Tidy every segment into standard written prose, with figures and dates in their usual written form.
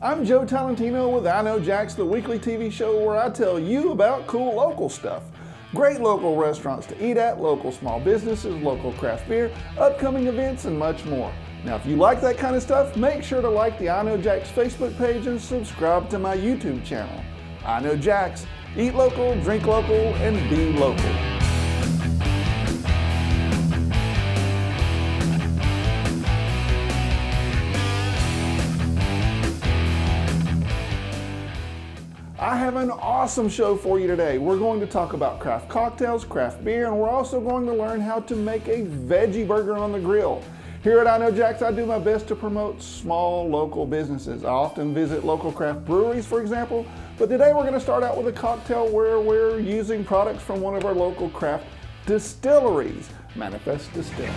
I'm Joe Talentino with I Know Jack's, the weekly TV show where I tell you about cool local stuff. Great local restaurants to eat at, local small businesses, local craft beer, upcoming events, and much more. Now, if you like that kind of stuff, make sure to like the I Know Jack's Facebook page and subscribe to my YouTube channel. I Know Jack's, eat local, drink local, and be local. I have an awesome show for you today. We're going to talk about craft cocktails, craft beer, and we're also going to learn how to make a veggie burger on the grill. Here at I Know Jack's, I do my best to promote small local businesses. I often visit local craft breweries, for example, but today we're going to start out with a cocktail where we're using products from one of our local craft distilleries, Manifest Distilling.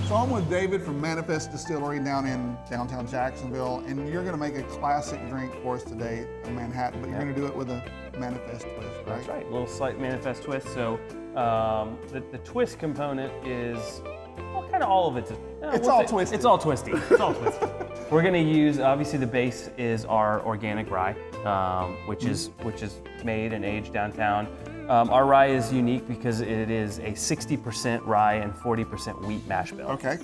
So I'm with David from Manifest Distillery down in downtown Jacksonville, and you're going to make a classic drink for us today, a Manhattan, but you're going to do it with a Manifest twist, right? That's right, a little slight Manifest twist. So the twist component is, well, kind of all of it. It's all twisty. It's all twisty. It's all twisty. We're going to use, obviously the base is our organic rye, which is made and aged downtown. Our rye is unique because it is a 60% rye and 40% wheat mash bill. Okay.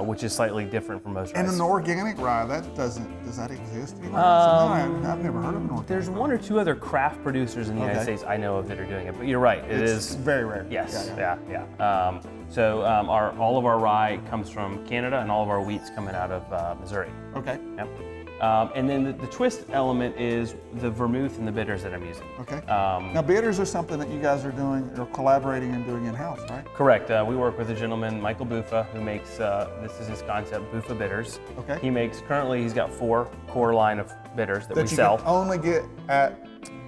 Which is slightly different from most And ryes. an organic rye, does that exist anymore? I've never heard of an organic There's rye. one or two other craft producers in the United States I know of that are doing it, but you're right, It's very rare. Yes, yeah. All of our rye comes from Canada, and all of our wheat's coming out of Missouri. Okay. Yep. And then the twist element is the vermouth and the bitters that I'm using. Okay. Now bitters are something that you guys are doing, or collaborating and doing in-house, right? Correct. We work with a gentleman, Michael Buffa, who makes, this is his concept, Buffa Bitters. Okay. Currently he's got 4 core line of bitters that we you sell. can only get at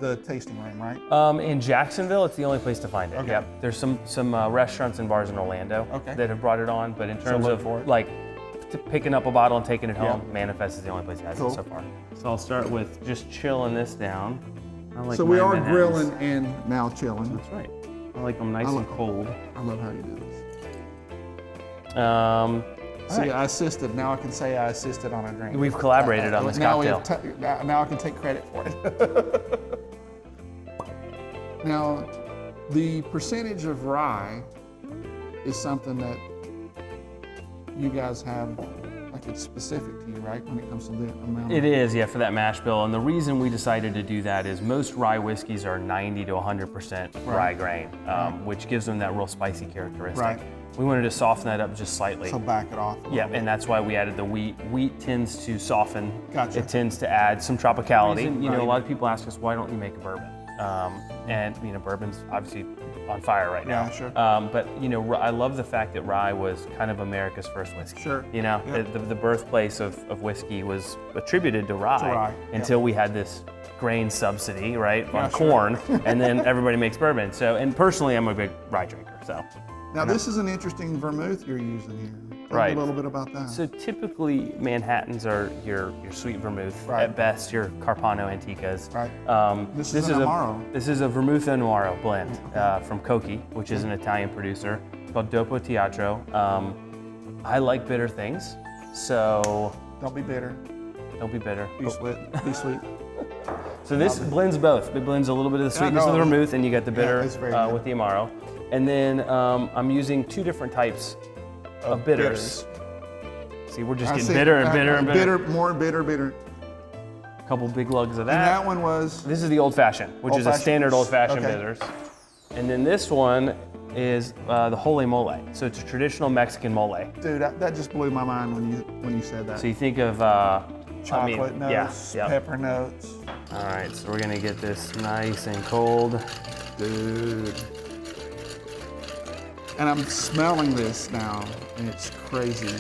the tasting room, right? In Jacksonville, it's the only place to find it. Okay. Yep. There's some restaurants and bars in Orlando that have brought it on, but in terms look of for it. like picking up a bottle and taking it home, Yeah. Manifest is the only place that has Cool. it so far. So I'll start with just chilling this down. I like So we my are Manhattans. grilling and now chilling. That's right. I like them nice and cold. I love how you do this. See, right. I assisted. Now I can say I assisted on a drink. We've collaborated on this now cocktail. Now I can take credit for it. Now, the percentage of rye is something that you guys have, like it's specific to you, right? When it comes to the amount. It is, yeah, for that mash bill. And the reason we decided to do that is most rye whiskeys are 90 to 100% rye grain, which gives them that real spicy characteristic. Right. We wanted to soften that up just slightly. So back it off. Yeah, and that's why we added the wheat. Wheat tends to soften. Gotcha. It tends to add some tropicality. You know, a lot of people ask us, why don't you make a bourbon? And you know, bourbon's obviously on fire right now. Yeah, sure. But you know, I love the fact that rye was kind of America's first whiskey. Sure. You know, Yep. the birthplace of whiskey was attributed to rye, until we had this grain subsidy, right, on corn, and then everybody makes bourbon. So, and personally, I'm a big rye drinker. So. Now this is an interesting vermouth you're using here. Tell me Right. a little bit about that. So typically Manhattans are your sweet vermouth. Right. At best, your Carpano Anticas. Right. This is a Amaro. This is a vermouth and Noiro blend from Cochi, which is an Italian producer. It's called Dopo Teatro. I like bitter things, so Don't be bitter. don't be bitter. Be sweet. Be sweet. So this blends both. It blends a little bit of the sweetness of the vermouth, and you got the bitter it's very good. with the Amaro. And then I'm using 2 different types of bitters. See, we're just getting bitter and bitter and bitter. More bitter. A couple big lugs of And that. that one was? This is the old fashioned, which is a Old-fashioned? standard old fashioned Okay. bitters. And then this one is the Holy Mole. So it's a traditional Mexican mole. Dude, that just blew my mind when you said that. So you think of Chocolate notes, yeah. pepper notes. All right, so we're gonna get this nice and cold. Dude. And I'm smelling this now, and it's crazy.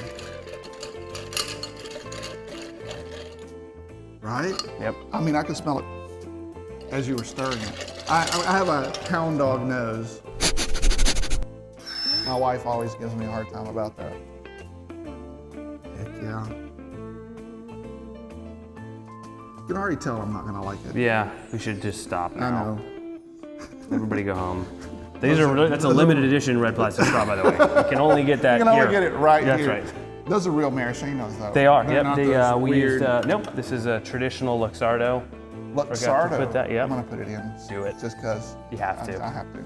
Right? Yep. I mean, I could smell it as you were stirring it. I have a hound dog nose. My wife always gives me a hard time about that. Heck yeah. You can already tell I'm not gonna like it. Yeah, we should just stop now. I know. Everybody go home. That's a limited edition red plastic straw, by the way. You can only get that You can only here. get it right That's here. right. Those are real maraschinos, though. They are. They're Yep. not They, those we weird used. Nope. This is a traditional Luxardo. Forgot to Luxardo. put that. Yep. I'm gonna put it in. Do it. Just because. You have to. I have to.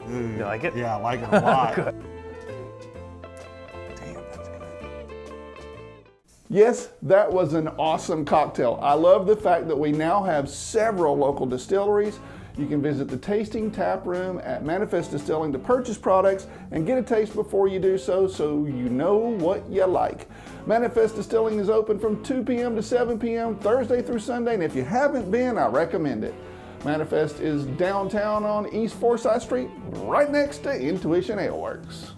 You like it? Yeah, I like it a lot. Good. Damn, that's good. Yes, that was an awesome cocktail. I love the fact that we now have several local distilleries. You can visit the tasting tap room at Manifest Distilling to purchase products and get a taste before you do so you know what you like. Manifest Distilling is open from 2 p.m. to 7 p.m. Thursday through Sunday, and if you haven't been, I recommend it. Manifest is downtown on East Forsyth Street, right next to Intuition Ale Works.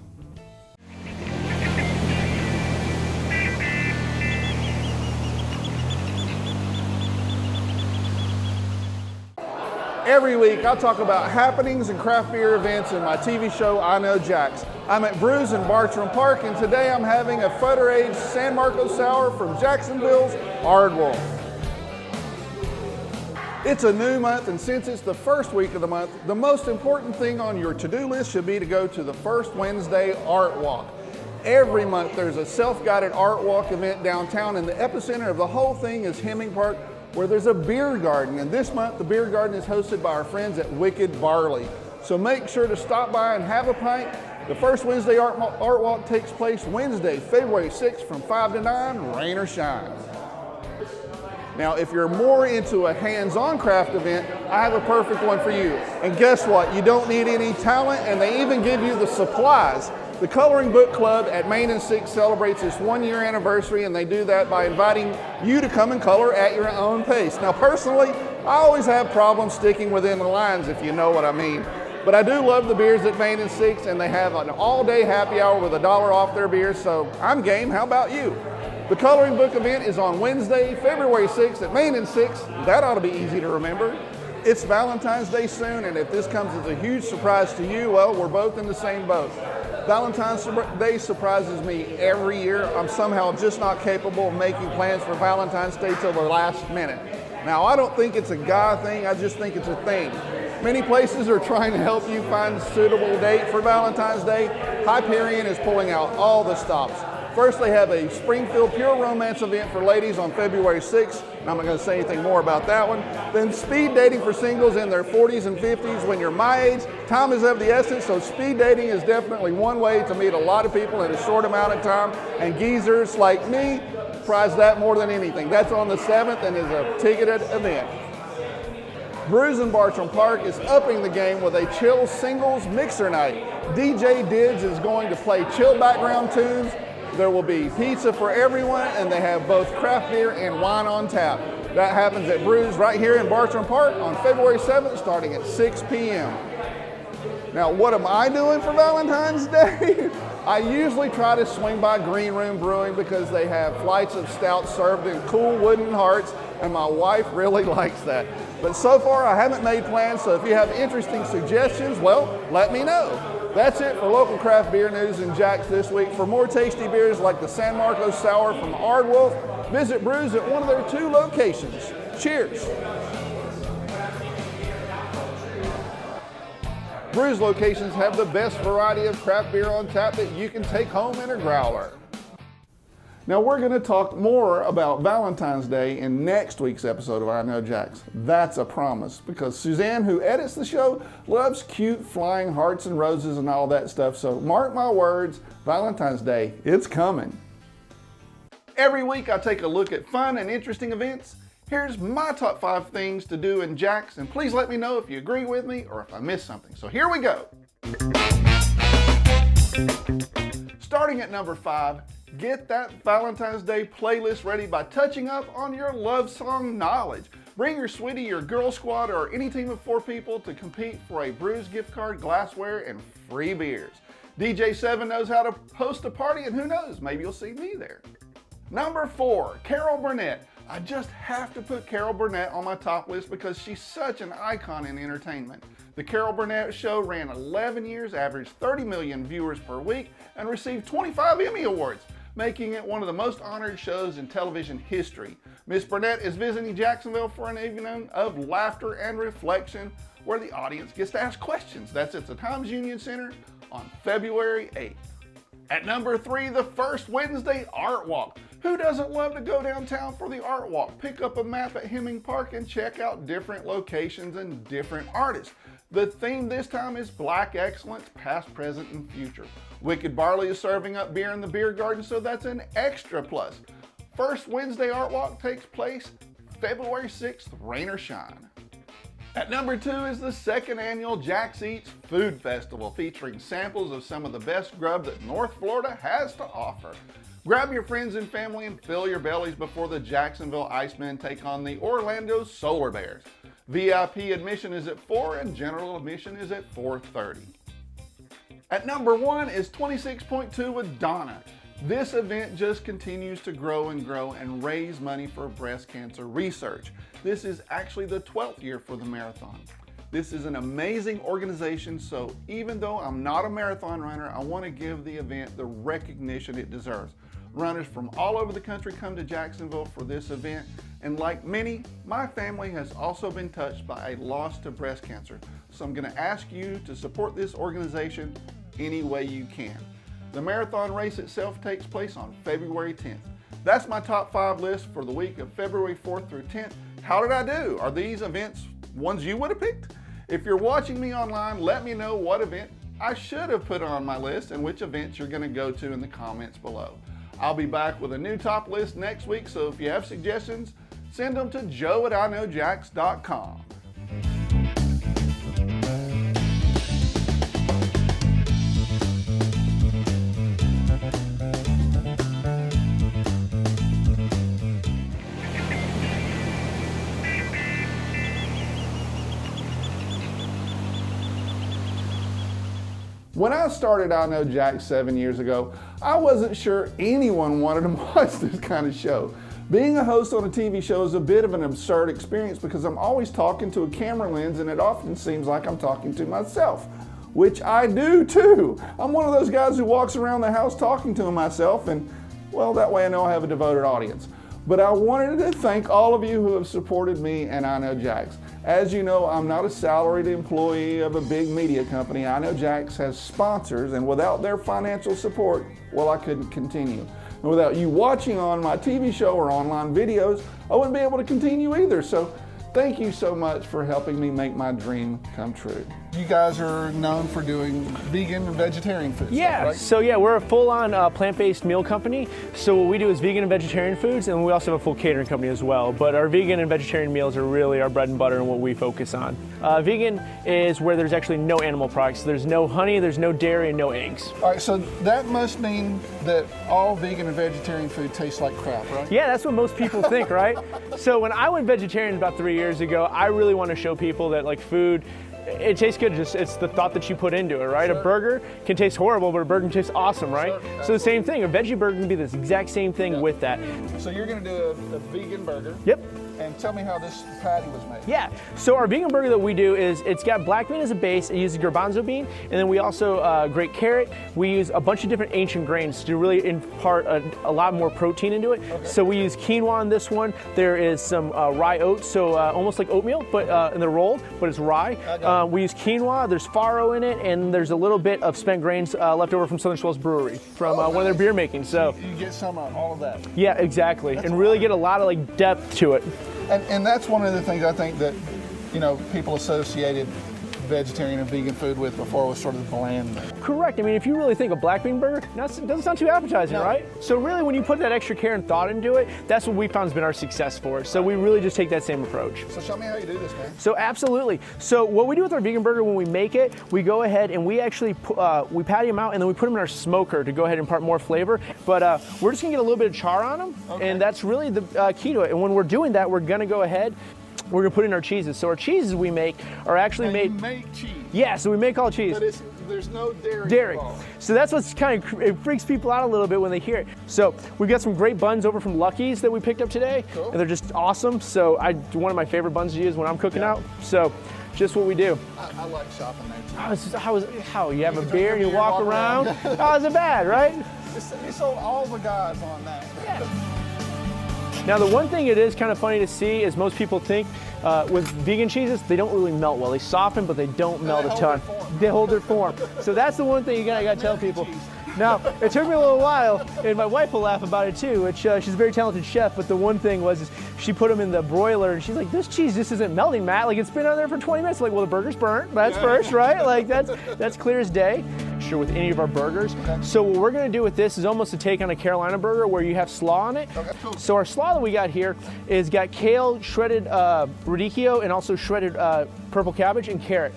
Every week I talk about happenings and craft beer events in my TV show, I Know Jax. I'm at Brewz in Bartram Park, and today I'm having a Foeder aged San Marcos sour from Jacksonville's Aardwolf. It's a new month, and since it's the first week of the month, the most important thing on your to-do list should be to go to the First Wednesday Art Walk. Every month there's a self-guided art walk event downtown, and the epicenter of the whole thing is Hemming Park, where there's a beer garden. And this month the beer garden is hosted by our friends at Wicked Barley. So make sure to stop by and have a pint. The First Wednesday Art Walk takes place Wednesday, February 6th from 5 to 9, rain or shine. Now, if you're more into a hands-on craft event, I have a perfect one for you. And guess what? You don't need any talent, and they even give you the supplies. The Coloring Book Club at Main and 6 celebrates its 1-year anniversary, and they do that by inviting you to come and color at your own pace. Now, personally, I always have problems sticking within the lines, if you know what I mean. But I do love the beers at Main and 6, and they have an all-day happy hour with $1 off their beers, so I'm game. How about you? The Coloring Book event is on Wednesday, February 6th at Main and 6. That ought to be easy to remember. It's Valentine's Day soon, and if this comes as a huge surprise to you, well, we're both in the same boat. Valentine's Day surprises me every year. I'm somehow just not capable of making plans for Valentine's Day till the last minute. Now, I don't think it's a guy thing, I just think it's a thing. Many places are trying to help you find a suitable date for Valentine's Day. Hyperion is pulling out all the stops. First, they have a Springfield Pure Romance event for ladies on February 6th, and I'm not going to say anything more about that one. Then speed dating for singles in their 40s and 50s. When you're my age, time is of the essence, so speed dating is definitely one way to meet a lot of people in a short amount of time, and geezers like me prize that more than anything. That's on the 7th and is a ticketed event. Brewz in Bartram Park is upping the game with a chill singles mixer night. DJ Dids is going to play chill background tunes. There will be pizza for everyone, and they have both craft beer and wine on tap. That happens at Brewz right here in Bartram Park on February 7th, starting at 6 p.m. Now, what am I doing for Valentine's Day? I usually try to swing by Green Room Brewing because they have flights of stout served in cool wooden hearts, and my wife really likes that. But so far, I haven't made plans, so if you have interesting suggestions, well, let me know. That's it for local craft beer news in Jax this week. For more tasty beers like the San Marcos Sour from Aardwolf, visit Brewz at one of their 2 locations. Cheers. Brewz locations have the best variety of craft beer on tap that you can take home in a growler. Now we're going to talk more about Valentine's Day in next week's episode of I Know Jax. That's a promise, because Suzanne, who edits the show, loves cute flying hearts and roses and all that stuff. So mark my words, Valentine's Day, it's coming. Every week I take a look at fun and interesting events. Here's my top 5 things to do in Jax, and please let me know if you agree with me or if I missed something. So here we go. Starting at number 5, get that Valentine's Day playlist ready by touching up on your love song knowledge. Bring your sweetie, your girl squad, or any team of 4 people to compete for a Brewz gift card, glassware, and free beers. DJ 7 knows how to host a party, and who knows, maybe you'll see me there. Number 4, Carol Burnett. I just have to put Carol Burnett on my top list because she's such an icon in entertainment. The Carol Burnett Show ran 11 years, averaged 30 million viewers per week, and received 25 Emmy Awards. making it one of the most honored shows in television history. Miss Burnett is visiting Jacksonville for an evening of laughter and reflection where the audience gets to ask questions. That's at the Times Union Center on February 8th. At number 3, the first Wednesday Art Walk. Who doesn't love to go downtown for the Art Walk? Pick up a map at Hemming Park and check out different locations and different artists. The theme this time is Black Excellence, past, present, and future. Wicked Barley is serving up beer in the beer garden, so that's an extra plus. First Wednesday Art Walk takes place February 6th, rain or shine. At number 2 is the second annual Jack's Eats Food Festival, featuring samples of some of the best grub that North Florida has to offer. Grab your friends and family and fill your bellies before the Jacksonville Icemen take on the Orlando Solar Bears. VIP admission is at 4 and general admission is at 4:30. At number 1 is 26.2 with Donna. This event just continues to grow and raise money for breast cancer research. This is actually the 12th year for the marathon. This is an amazing organization, so even though I'm not a marathon runner, I want to give the event the recognition it deserves. Runners from all over the country come to Jacksonville for this event, and like many, my family has also been touched by a loss to breast cancer. So I'm going to ask you to support this organization any way you can. The marathon race itself takes place on February 10th. That's my top 5 list for the week of February 4th through 10th. How did I do? Are these events ones you would have picked? If you're watching me online, let me know what event I should have put on my list and which events you're going to go to in the comments below. I'll be back with a new top list next week, so if you have suggestions, send them to joe@iknowjacks.com. When I started I Know Jack 7 years ago, I wasn't sure anyone wanted to watch this kind of show. Being a host on a TV show is a bit of an absurd experience because I'm always talking to a camera lens and it often seems like I'm talking to myself, which I do too. I'm one of those guys who walks around the house talking to myself, and well, that way I know I have a devoted audience. But I wanted to thank all of you who have supported me and I Know Jax. As you know, I'm not a salaried employee of a big media company. I Know Jax has sponsors, and without their financial support, well, I couldn't continue. And without you watching on my TV show or online videos, I wouldn't be able to continue either. So thank you so much for helping me make my dream come true. You guys are known for doing vegan and vegetarian food. Yeah, right? So yeah, we're a full-on plant-based meal company. So what we do is vegan and vegetarian foods, and we also have a full catering company as well. But our vegan and vegetarian meals are really our bread and butter and what we focus on. Vegan is where there's actually no animal products. There's no honey, there's no dairy, and no eggs. All right, so that must mean that all vegan and vegetarian food tastes like crap, right? Yeah, that's what most people think, right? So when I went vegetarian about 3 years ago, I really want to show people that like food, it tastes good, just it's the thought that you put into it, right? Sure. A burger can taste horrible, but a burger can taste awesome, right? Sure, so the same thing, a veggie burger can be the exact same thing with that. So you're gonna do a vegan burger. Yep. And tell me how this patty was made. Yeah, so our vegan burger that we do is, it's got black bean as a base, it uses garbanzo bean, and then we also grate carrot. We use a bunch of different ancient grains to really impart a lot more protein into it. Okay. So we use quinoa on this one. There is some rye oats, so almost like oatmeal, but and they're rolled, but it's rye. We use quinoa, there's farro in it, and there's a little bit of spent grains left over from Southern Swells Brewery, from one of their beer making. So you get some of all of that. Yeah, exactly, and really get a lot of like depth to it. And that's one of the things I think that, you know, people associated vegetarian and vegan food with before was sort of bland. Correct. I mean, if you really think a black bean burger, it doesn't sound too appetizing, no. Right? So really, when you put that extra care and thought into it, that's what we found has been our success for. So we really just take that same approach. So show me how you do this, man. So absolutely. So what we do with our vegan burger when we make it, we go ahead and we actually we patty them out and then we put them in our smoker to go ahead and impart more flavor. But we're just gonna get a little bit of char on them, okay. And that's really the key to it. And when we're doing that, we're gonna go ahead. We're gonna put in our cheeses. So our cheeses we make are actually made. You make cheese. Yeah, so we make all cheese. But there's no dairy. Involved. So that's what's kind of, it freaks people out a little bit when they hear it. So we've got some great buns over from Lucky's that we picked up today. Cool. And they're just awesome. So one of my favorite buns to use when I'm cooking out. So just what we do. I like shopping there too. How you have a drink beer and you walk around? How is it bad, right? You sold all the guys on that. Now the one thing it is kind of funny to see is most people think with vegan cheeses, they don't really melt well. They soften, but they don't melt a ton. They hold their form. So that's the one thing you gotta tell people. Now, it took me a little while, and my wife will laugh about it too, which she's a very talented chef, but the one thing was is she put them in the broiler, and she's like, this cheese just isn't melting, Matt. Like, it's been on there for 20 minutes. Like, well, the burger's burnt. That's first, right? Like, that's clear as day. Sure, with any of our burgers. So what we're gonna do with this is almost a take on a Carolina burger where you have slaw on it. Okay, cool. So our slaw that we got here is got kale, shredded radicchio, and also shredded purple cabbage and carrot.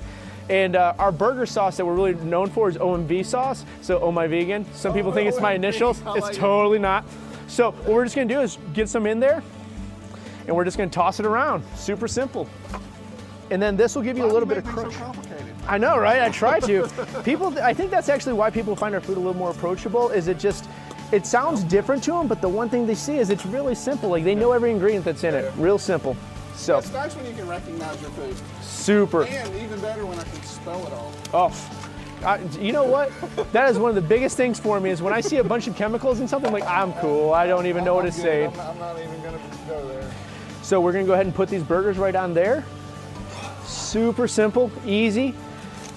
And our burger sauce that we're really known for is OMV sauce, so Oh My Vegan. Some people think it's my initials. It's totally not. So what we're just gonna do is get some in there, and we're just gonna toss it around. Super simple. And then this will give you a little bit of crunch. So complicated. I know, right? I try to. I think that's actually why people find our food a little more approachable, is it sounds different to them, but the one thing they see is it's really simple. Like, they know every ingredient that's in it. Real simple. So It's nice when you can recognize your food. super. And even better when I can spell it all. Oh, you know what? That is one of the biggest things for me is when I see a bunch of chemicals in something, like, I'm cool. I don't even know what it's saying. I'm not even going to go there. So we're gonna go ahead and put these burgers right on there. Super simple, easy.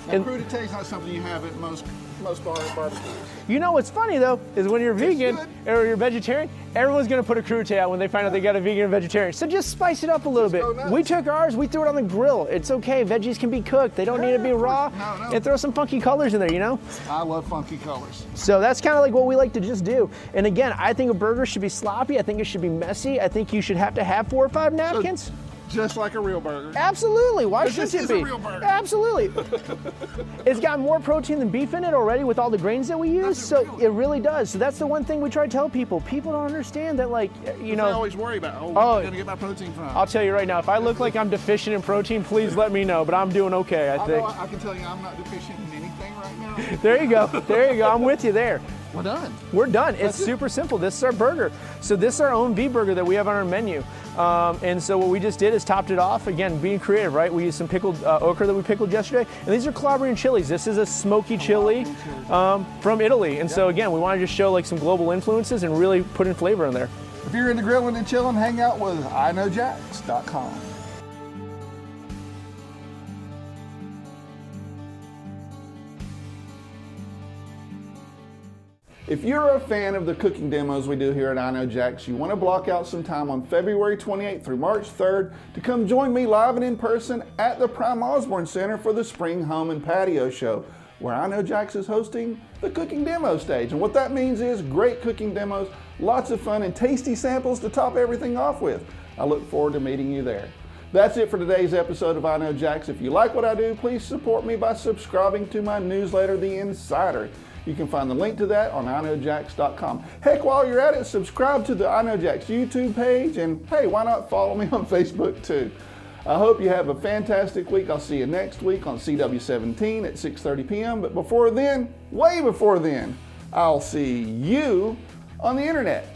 And crudité is not something you have at most barbecues. You know what's funny though, is when you're vegan or you're vegetarian, everyone's gonna put a crudité out when they find out they got a vegan and vegetarian. So just spice it up a little bit. We took ours, we threw it on the grill. It's okay, veggies can be cooked. They don't need to be raw. No. And throw some funky colors in there, you know? I love funky colors. So that's kind of like what we like to just do. And again, I think a burger should be sloppy. I think it should be messy. I think you should have to have 4 or 5 napkins. Just like a real burger. Absolutely. Why shouldn't This it is be? a real burger. Absolutely. It's got more protein than beef in it already with all the grains that we use. So it really does. So that's the one thing we try to tell people. People don't understand that, like, you I know. always worry about, where am I going to get my protein from? I'll tell you right now, if I look like I'm deficient in protein, please let me know. But I'm doing okay, I think. I can tell you I'm not deficient in anything right now. There you go. There you go. I'm with you there. We're done. We're done. It's super simple. This is our burger. So this is our own V burger that we have on our menu. And so what we just did is topped it off. Again, being creative, right? We used some pickled okra that we pickled yesterday. And these are Calabrian chilies. This is a smoky chili from Italy. And so again, we want to just show like some global influences and really put in flavor in there. If you're into grilling and chilling, hang out with iknowjax.com. If you're a fan of the cooking demos we do here at I Know Jax, you want to block out some time on February 28th through March 3rd to come join me live and in person at the Prime Osborne Center for the Spring Home and Patio Show, where I Know Jax is hosting the cooking demo stage. And what that means is great cooking demos, lots of fun, and tasty samples to top everything off with. I look forward to meeting you there. That's it for today's episode of I Know Jax. If you like what I do, please support me by subscribing to my newsletter, The Insider. You can find the link to that on iknowjax.com. Heck, while you're at it, subscribe to the I Know Jax YouTube page, and hey, why not follow me on Facebook too? I hope you have a fantastic week. I'll see you next week on CW17 at 6:30 p.m. But before then, way before then, I'll see you on the internet.